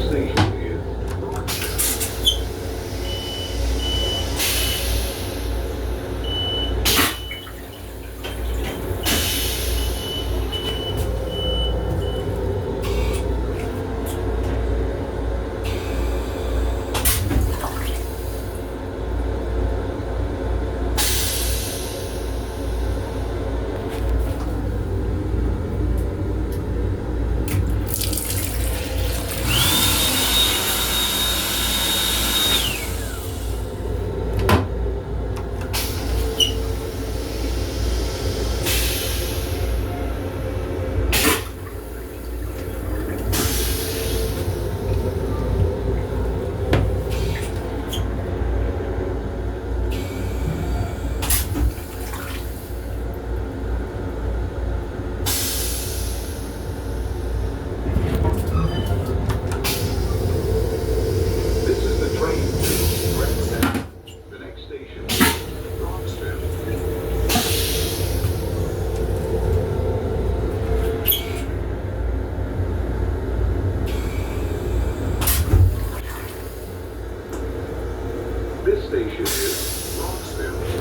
station is Rockville. This is the train to Redstone. The next station is Roxville. This station is Roxville.